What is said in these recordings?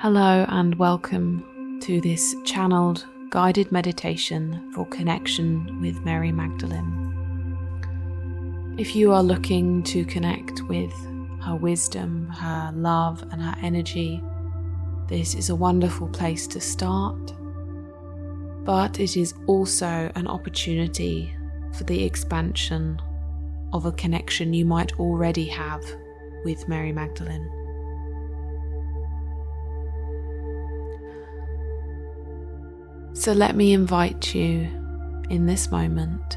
Hello and welcome to this channeled guided meditation for connection with Mary Magdalene. If you are looking to connect with her wisdom, her love and her energy, this is a wonderful place to start, but it is also an opportunity for the expansion of a connection you might already have with Mary Magdalene. So let me invite you in this moment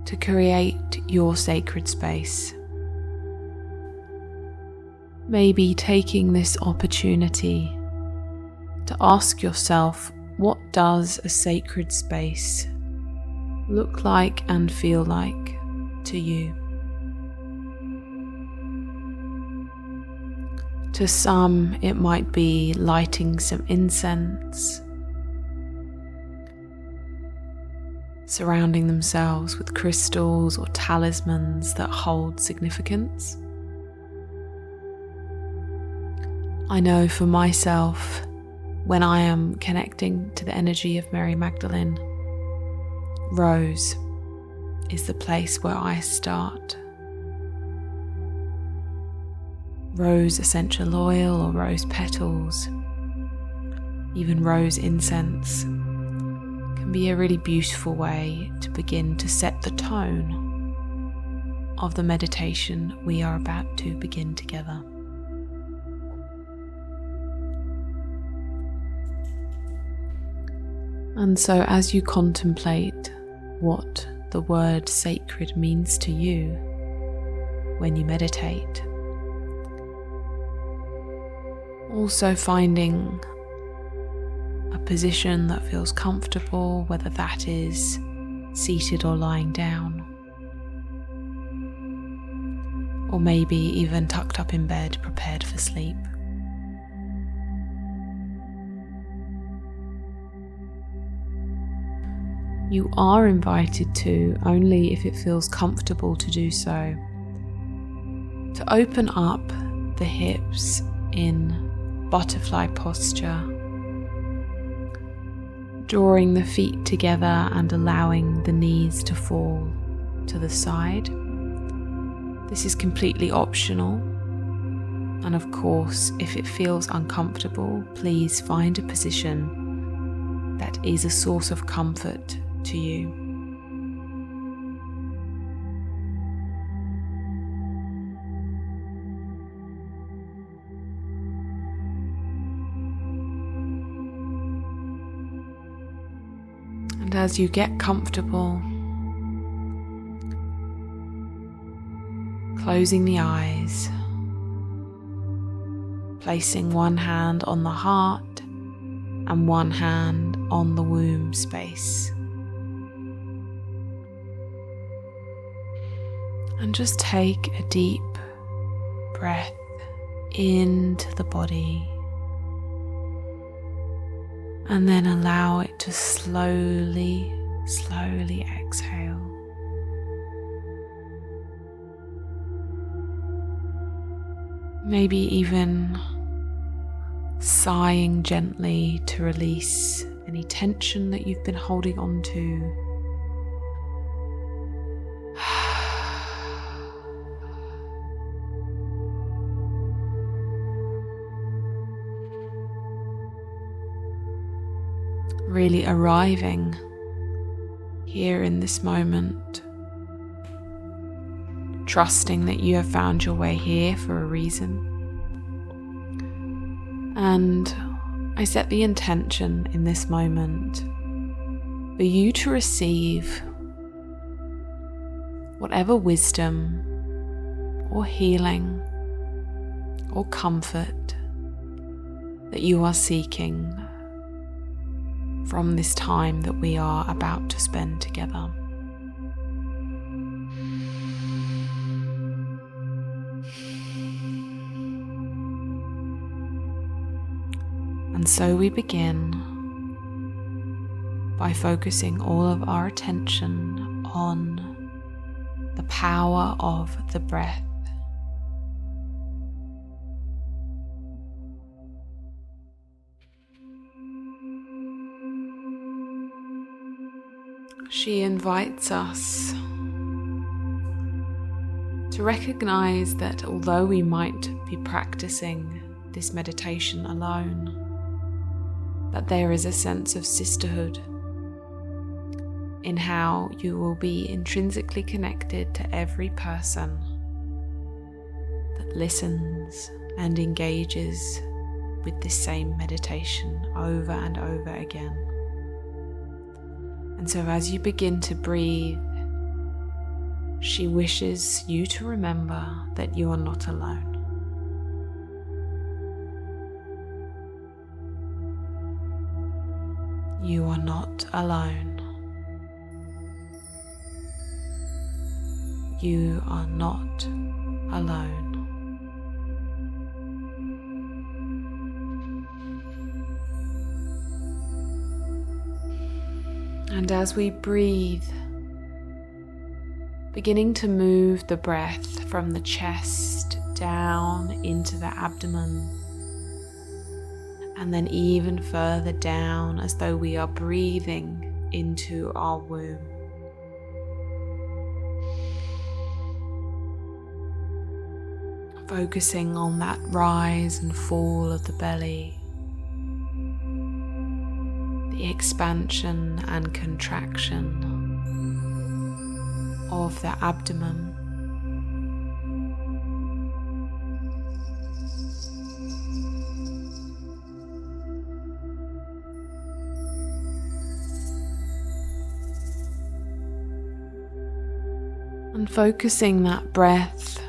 to create your sacred space. Maybe taking this opportunity to ask yourself, what does a sacred space look like and feel like to you? To some, it might be lighting some incense, surrounding themselves with crystals or talismans that hold significance. I know for myself, when I am connecting to the energy of Mary Magdalene, rose is the place where I start. Rose essential oil or rose petals, even rose incense, can be a really beautiful way to begin to set the tone of the meditation we are about to begin together. And so as you contemplate what the word sacred means to you when you meditate, also finding a position that feels comfortable, whether that is seated or lying down, or maybe even tucked up in bed, prepared for sleep. You are invited to, only if it feels comfortable to do so, to open up the hips in butterfly posture, drawing the feet together and allowing the knees to fall to the side. This is completely optional, and of course, if it feels uncomfortable, please find a position that is a source of comfort to you. And as you get comfortable, closing the eyes, placing one hand on the heart and one hand on the womb space. And just take a deep breath into the body, and then allow it to slowly exhale. Maybe even sighing gently to release any tension that you've been holding on to. Really arriving here in this moment, trusting that you have found your way here for a reason. And I set the intention in this moment for you to receive whatever wisdom or healing or comfort that you are seeking from this time that we are about to spend together. And so we begin by focusing all of our attention on the power of the breath. she invites us to recognize that although we might be practicing this meditation alone, that there is a sense of sisterhood in how you will be intrinsically connected to every person that listens and engages with this same meditation over and over again. And so as you begin to breathe, she wishes you to remember that you are not alone. You are not alone. You are not alone. And as we breathe, beginning to move the breath from the chest down into the abdomen, and then even further down as though we are breathing into our womb. Focusing on that rise and fall of the belly, the expansion and contraction of the abdomen. And focusing that breath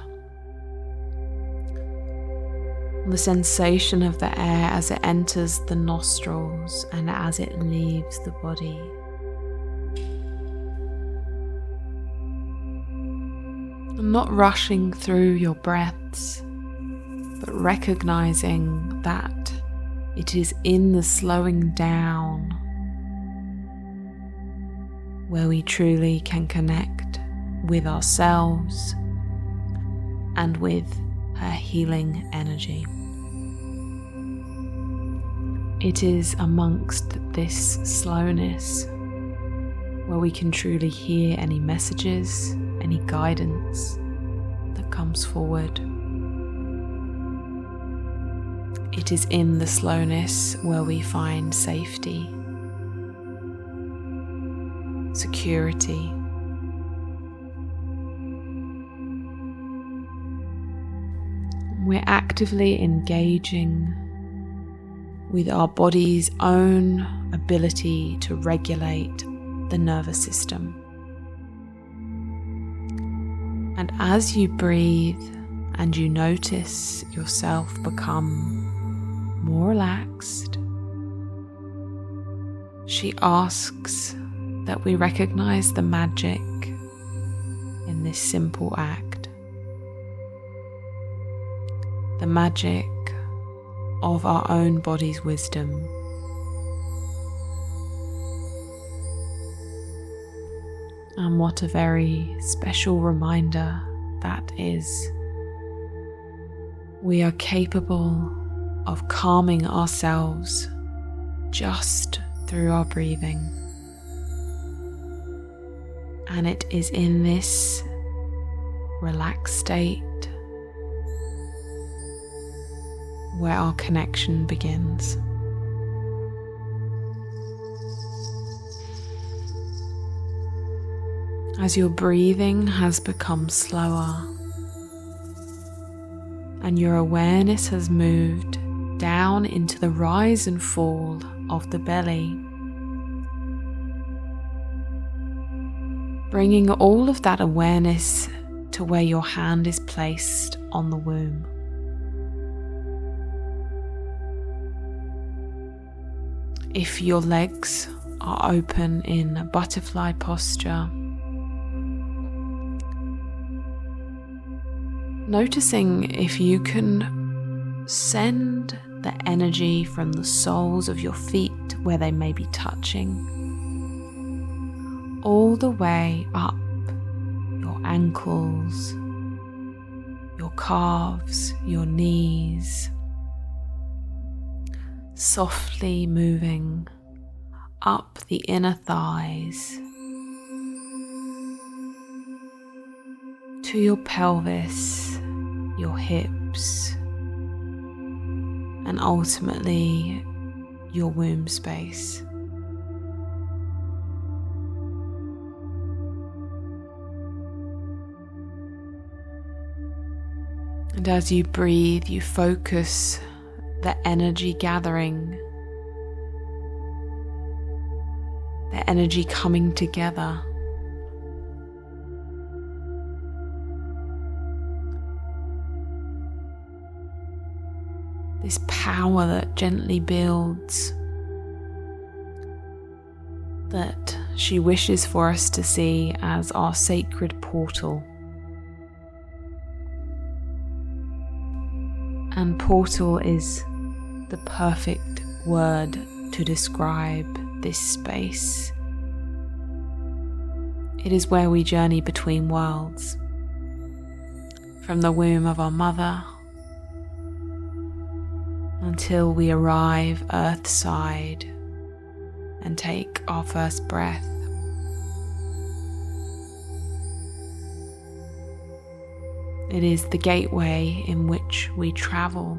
on the sensation of the air as it enters the nostrils and as it leaves the body. And not rushing through your breaths, but recognizing that it is in the slowing down where we truly can connect with ourselves and with her healing energy. It is amongst this slowness where we can truly hear any messages, any guidance that comes forward. It is in the slowness where we find safety, security, we're actively engaging with our body's own ability to regulate the nervous system. And as you breathe and you notice yourself become more relaxed, she asks that we recognize the magic in this simple act. The magic of our own body's wisdom. And what a very special reminder that is. We are capable of calming ourselves just through our breathing. And it is in this relaxed state where our connection begins. As your breathing has become slower and your awareness has moved down into the rise and fall of the belly, bringing all of that awareness to where your hand is placed on the womb. If your legs are open in a butterfly posture, noticing if you can send the energy from the soles of your feet where they may be touching, all the way up your ankles, your calves, your knees, softly moving up the inner thighs to your pelvis, your hips, and ultimately your womb space. And as you breathe, you focus the energy gathering, the energy coming together. This power that gently builds, that she wishes for us to see as our sacred portal. And portal is the perfect word to describe this space. It is where we journey between worlds, from the womb of our mother until we arrive earthside and take our first breath. It is the gateway in which we travel,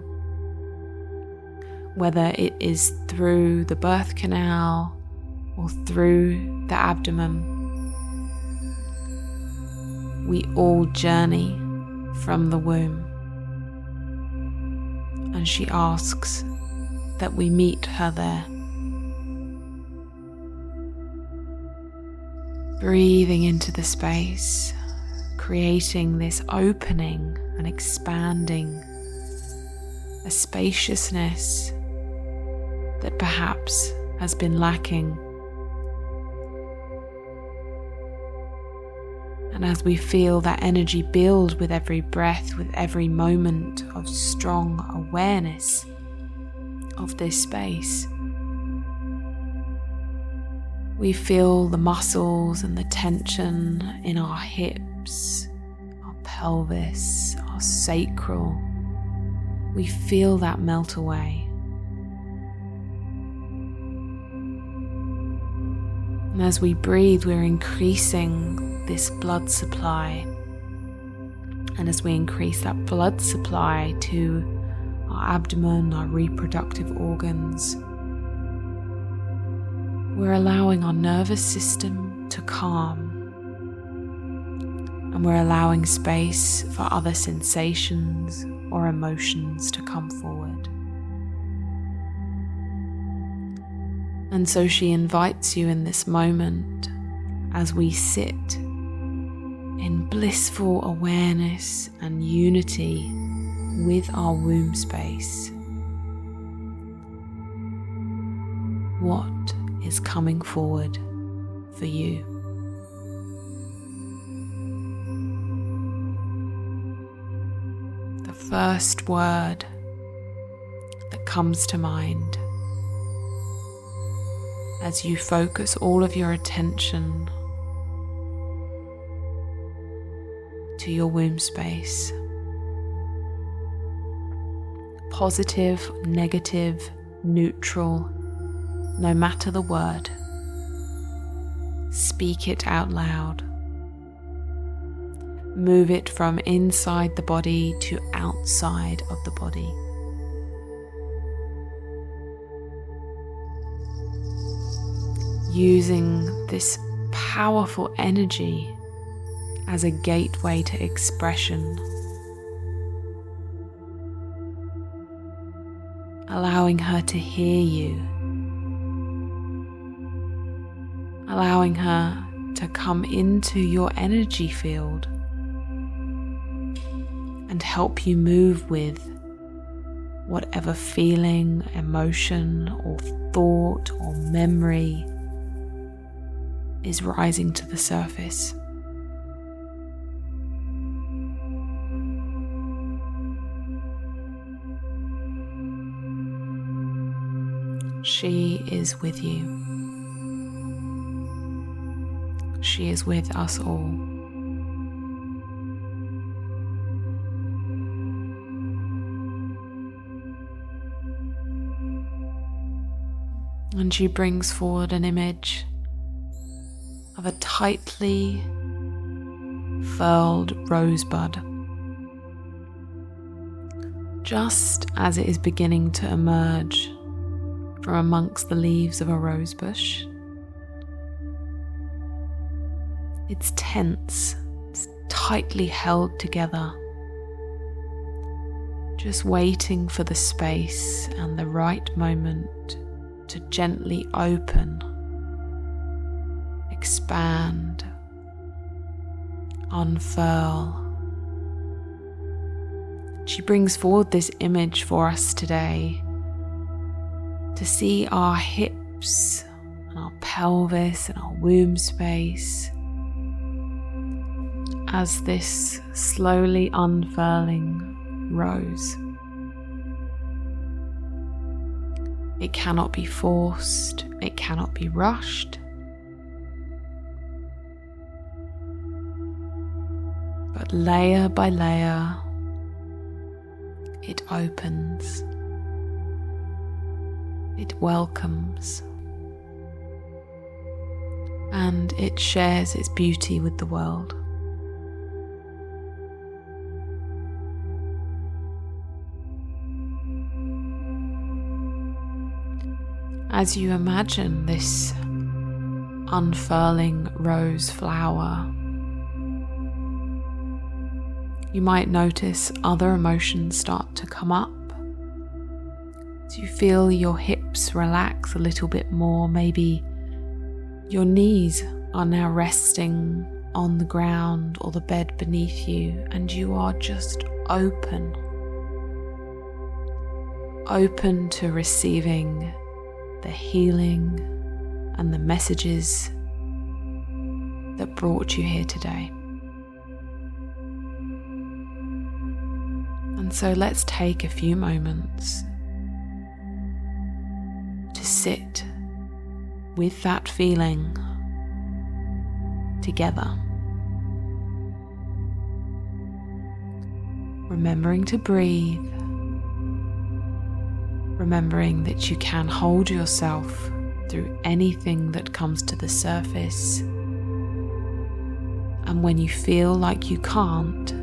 whether it is through the birth canal or through the abdomen. We all journey from the womb, and she asks that we meet her there. Breathing into the space, creating this opening and expanding, a spaciousness that perhaps has been lacking. And as we feel that energy build with every breath, with every moment of strong awareness of this space, we feel the muscles and the tension in our hips, our pelvis, our sacral. We feel that melt away. And as we breathe, we're increasing this blood supply. And as we increase that blood supply to our abdomen, our reproductive organs, we're allowing our nervous system to calm. And we're allowing space for other sensations or emotions to come forward. And so she invites you in this moment as we sit in blissful awareness and unity with our womb space. What is coming forward for you? The first word that comes to mind as you focus all of your attention to your womb space. Positive, negative, neutral, no matter the word, speak it out loud. Move it from inside the body to outside of the body. Using this powerful energy as a gateway to expression, allowing her to hear you, allowing her to come into your energy field and help you move with whatever feeling, emotion, or thought or memory is rising to the surface. She is with you. She is with us all. And she brings forward an image of a tightly unfurled rosebud. Just as it is beginning to emerge from amongst the leaves of a rosebush, it's tense, it's tightly held together, just waiting for the space and the right moment to gently open, expand, unfurl. She brings forward this image for us today to see our hips and our pelvis and our womb space as this slowly unfurling rose. It cannot be forced, it cannot be rushed, but layer by layer it opens, it welcomes, and it shares its beauty with the world. As you imagine this unfurling rose flower, you might notice other emotions start to come up. As you feel your hips relax a little bit more, maybe your knees are now resting on the ground or the bed beneath you, and you are just open to receiving the healing and the messages that brought you here today. And so let's take a few moments to sit with that feeling together, remembering to breathe, remembering that you can hold yourself through anything that comes to the surface, and when you feel like you can't,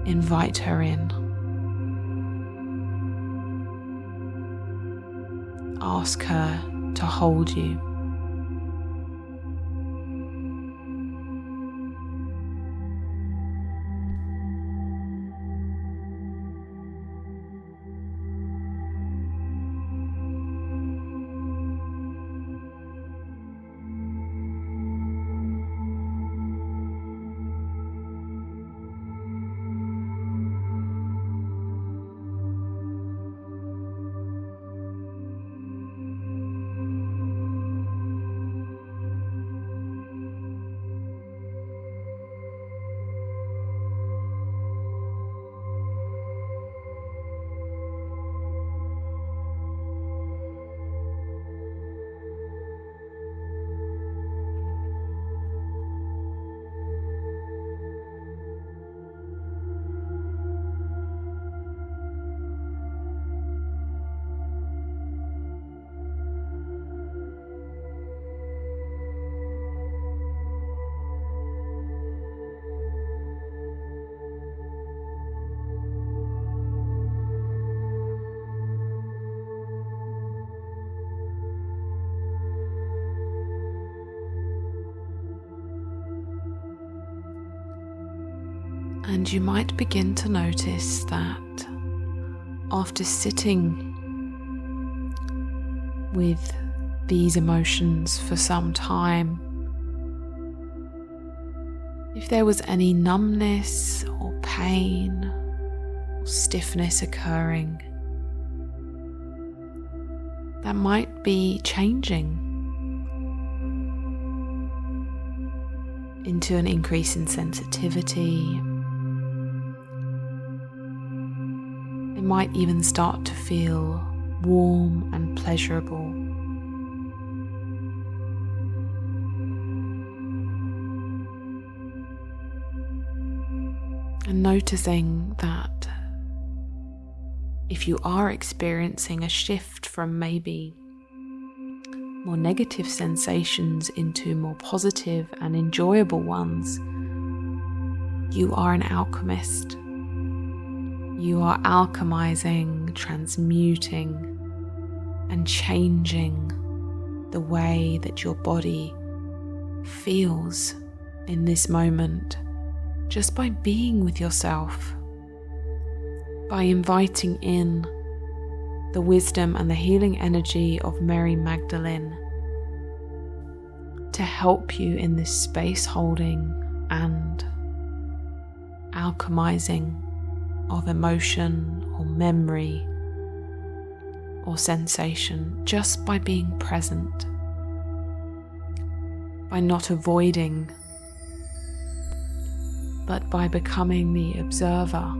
invite her in. Ask her to hold you. And you might begin to notice that after sitting with these emotions for some time, if there was any numbness or pain or stiffness occurring, that might be changing into an increase in sensitivity. It might even start to feel warm and pleasurable. And noticing that if you are experiencing a shift from maybe more negative sensations into more positive and enjoyable ones, You are an alchemist. You are alchemizing, transmuting, and changing the way that your body feels in this moment just by being with yourself, by inviting in the wisdom and the healing energy of Mary Magdalene to help you in this space holding and alchemizing of emotion or memory or sensation, just by being present, by not avoiding, but by becoming the observer,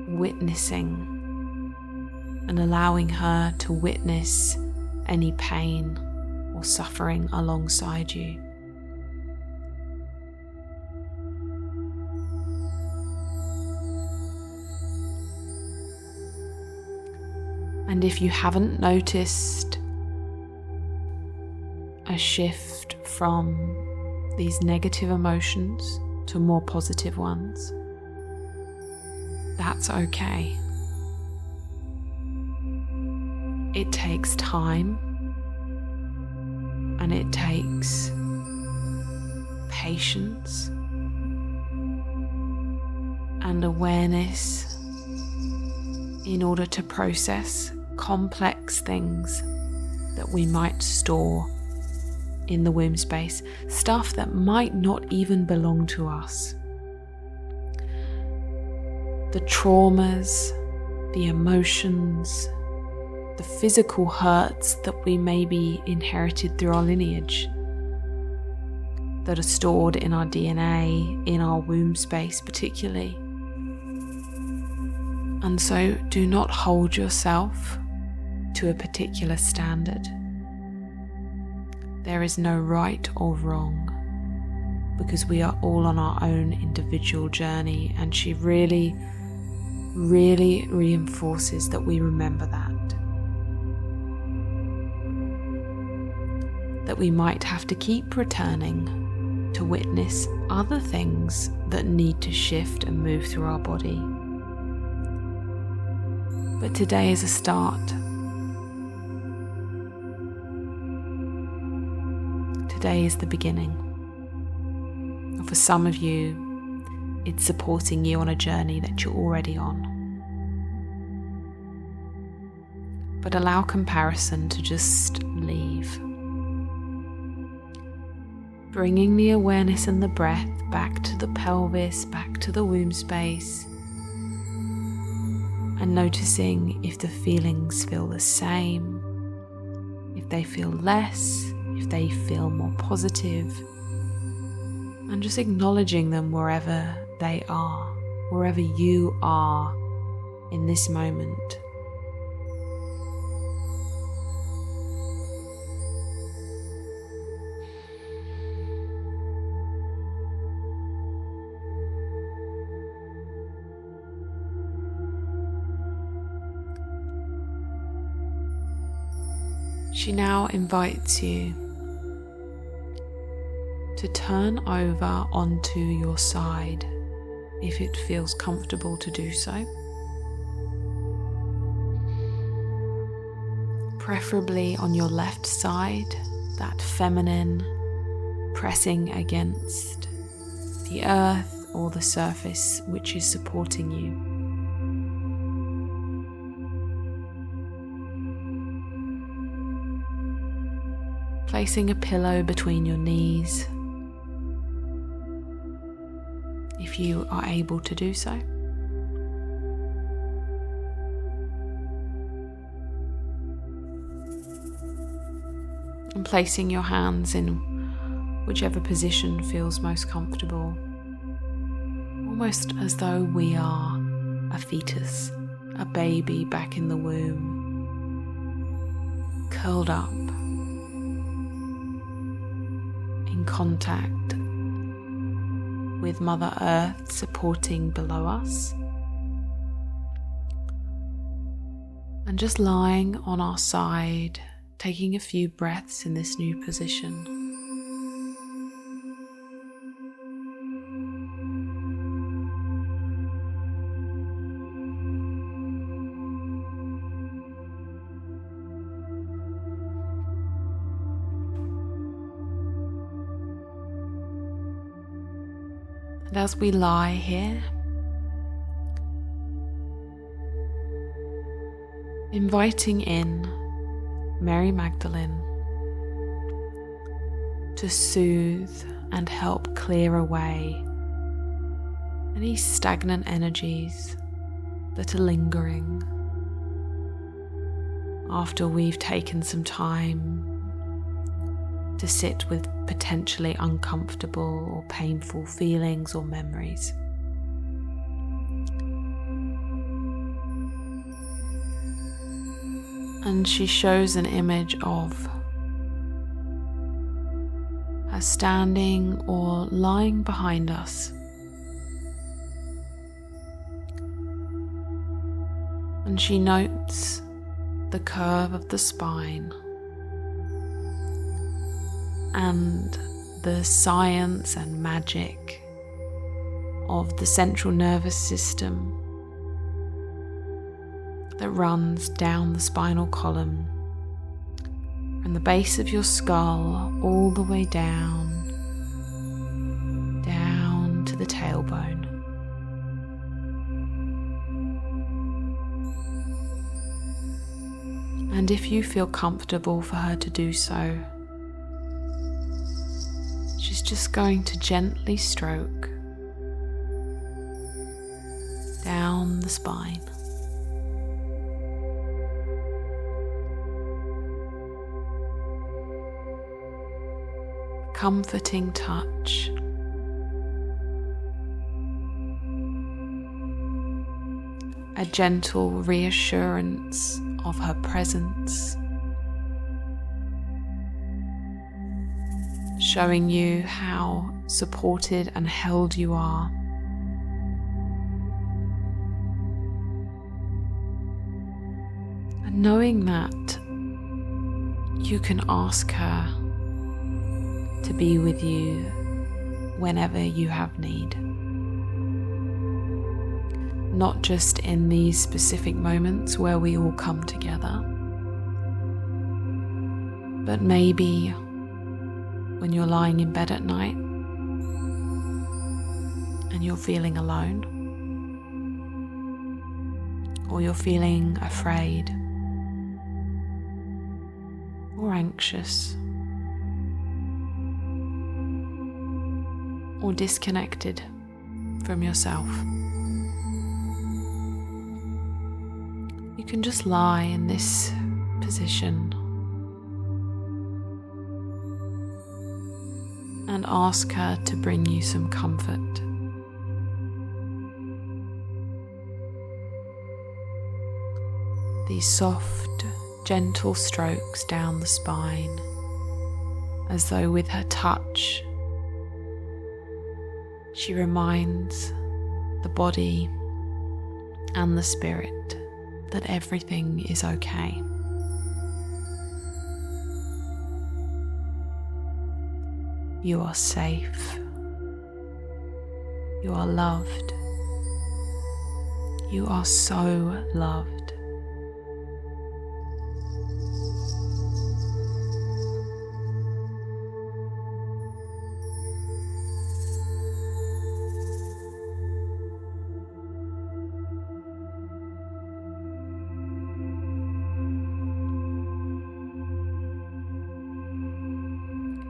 witnessing and allowing her to witness any pain or suffering alongside you. And if you haven't noticed a shift from these negative emotions to more positive ones, that's okay. It takes time and it takes patience and awareness in order to process complex things that we might store in the womb space, stuff that might not even belong to us. The traumas, the emotions, the physical hurts that we maybe inherited through our lineage, that are stored in our DNA, in our womb space particularly. And so do not hold yourself to a particular standard. There is no right or wrong, because we are all on our own individual journey, and she really, really reinforces that we remember that we might have to keep returning to witness other things that need to shift and move through our body. But today is a start. Today is the beginning. And for some of you, it's supporting you on a journey that you're already on. But allow comparison to just leave. Bringing the awareness and the breath back to the pelvis, back to the womb space, and noticing if the feelings feel the same, if they feel less, if they feel more positive, and just acknowledging them wherever they are, wherever you are in this moment. She now invites you to turn over onto your side if it feels comfortable to do so. Preferably on your left side, that feminine pressing against the earth or the surface which is supporting you. Placing a pillow between your knees, if you are able to do so. And placing your hands in whichever position feels most comfortable, almost as though we are a fetus, a baby back in the womb, curled up, in contact with Mother Earth supporting below us, and just lying on our side, taking a few breaths in this new position. And as we lie here, inviting in Mary Magdalene to soothe and help clear away any stagnant energies that are lingering after we've taken some time to sit with potentially uncomfortable or painful feelings or memories. And she shows an image of her standing or lying behind us. And she notes the curve of the spine and the science and magic of the central nervous system that runs down the spinal column from the base of your skull all the way down to the tailbone. And if you feel comfortable for her to do so, she's just going to gently stroke down the spine. Comforting touch. A gentle reassurance of her presence, showing you how supported and held you are. And knowing that you can ask her to be with you whenever you have need. Not just in these specific moments where we all come together, but maybe when you're lying in bed at night and you're feeling alone, or you're feeling afraid or anxious or disconnected from yourself. You can just lie in this position and ask her to bring you some comfort. These soft, gentle strokes down the spine, as though with her touch she reminds the body and the spirit that everything is okay. You are safe. You are loved. You are so loved.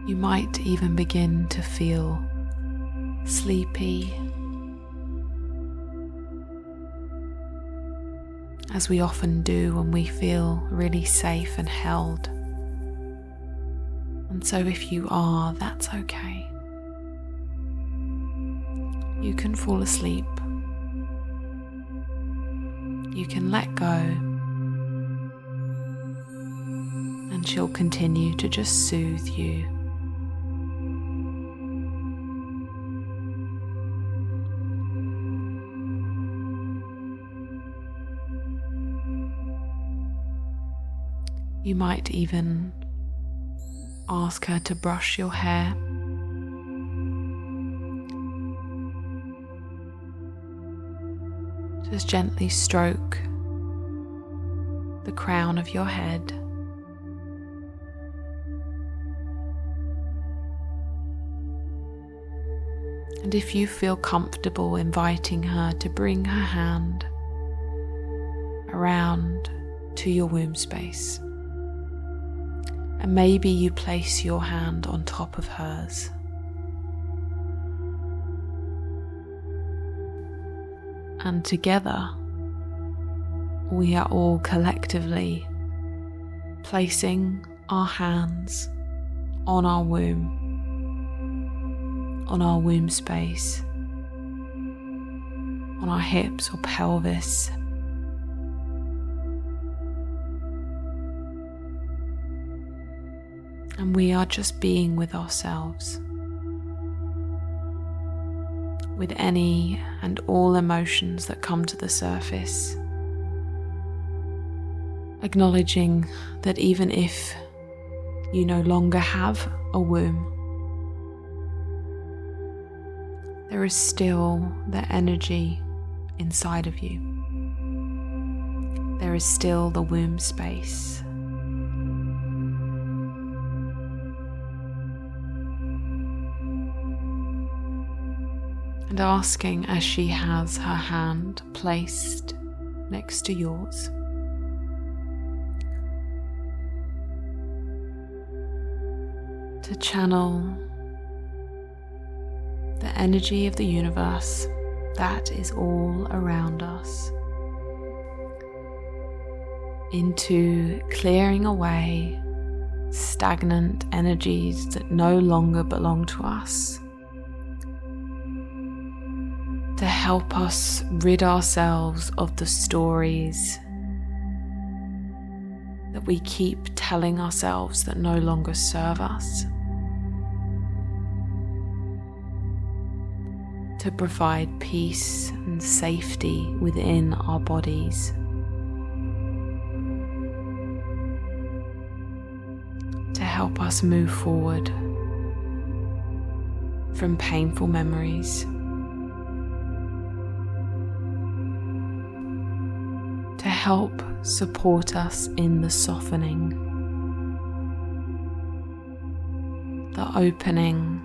You might even begin to feel sleepy, as we often do when we feel really safe and held. And so if you are, that's okay. You can fall asleep. You can let go. And she'll continue to just soothe you. You might even ask her to brush your hair. Just gently stroke the crown of your head. And if you feel comfortable, inviting her to bring her hand around to your womb space. And maybe you place your hand on top of hers. And together, we are all collectively placing our hands on our womb space, on our hips or pelvis. And we are just being with ourselves, with any and all emotions that come to the surface, acknowledging that even if you no longer have a womb, there is still the energy inside of you. There is still the womb space. And asking, as she has her hand placed next to yours, to channel the energy of the universe that is all around us into clearing away stagnant energies that no longer belong to us, to help us rid ourselves of the stories that we keep telling ourselves that no longer serve us, to provide peace and safety within our bodies, to help us move forward from painful memories, to help support us in the softening, the opening,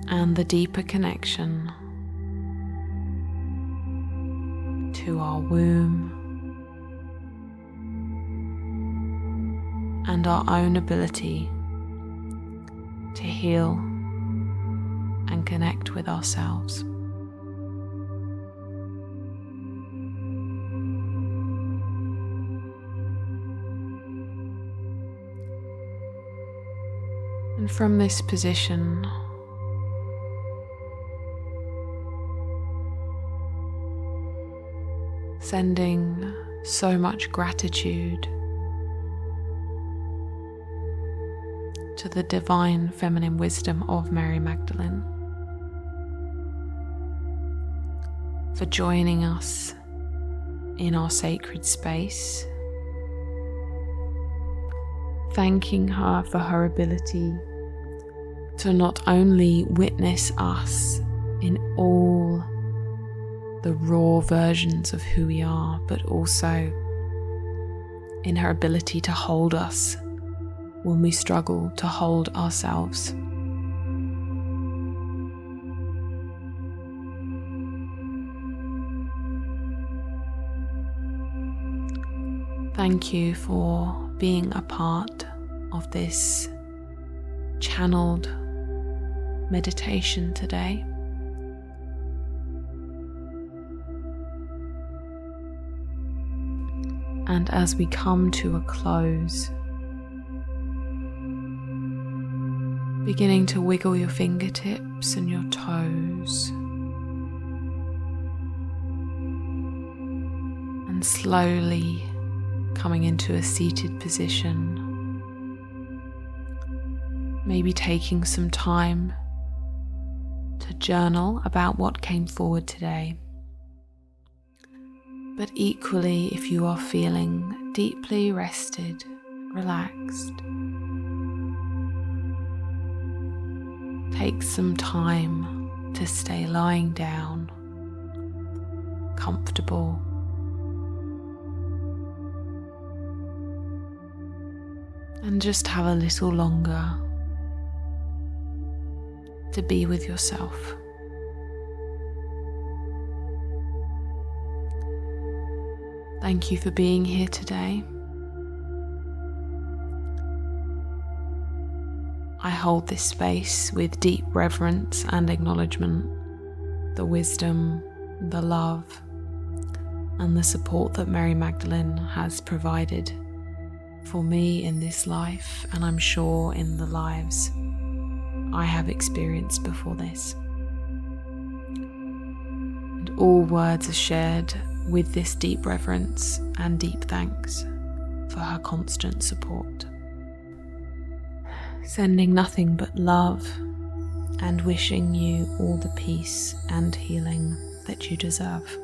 and the deeper connection to our womb and our own ability to heal and connect with ourselves. And from this position, sending so much gratitude to the divine feminine wisdom of Mary Magdalene for joining us in our sacred space, thanking her for her ability to not only witness us in all the raw versions of who we are, but also in her ability to hold us when we struggle to hold ourselves. Thank you for being a part of this channeled meditation today. And as we come to a close, beginning to wiggle your fingertips and your toes, and slowly coming into a seated position, maybe taking some time to journal about what came forward today. But equally, if you are feeling deeply rested, relaxed, take some time to stay lying down, comfortable, and just have a little longer to be with yourself. Thank you for being here today. I hold this space with deep reverence and acknowledgement, the wisdom, the love, and the support that Mary Magdalene has provided for me in this life, and I'm sure in the lives I have experienced before this. And all words are shared with this deep reverence and deep thanks for her constant support. Sending nothing but love and wishing you all the peace and healing that you deserve.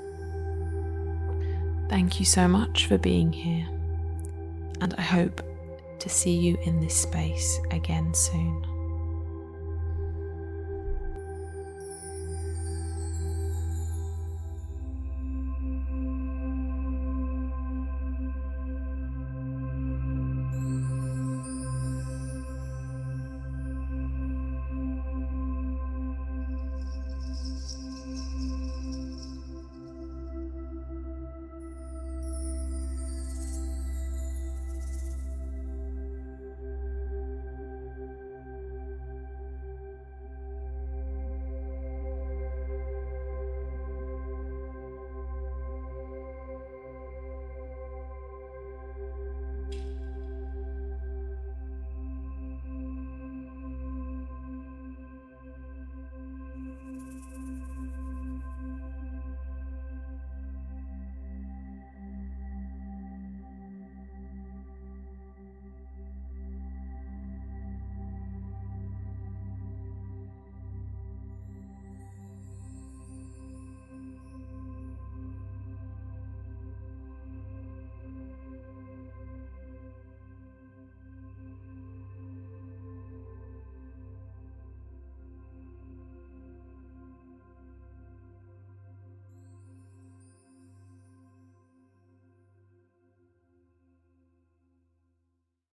Thank you so much for being here, and I hope to see you in this space again soon.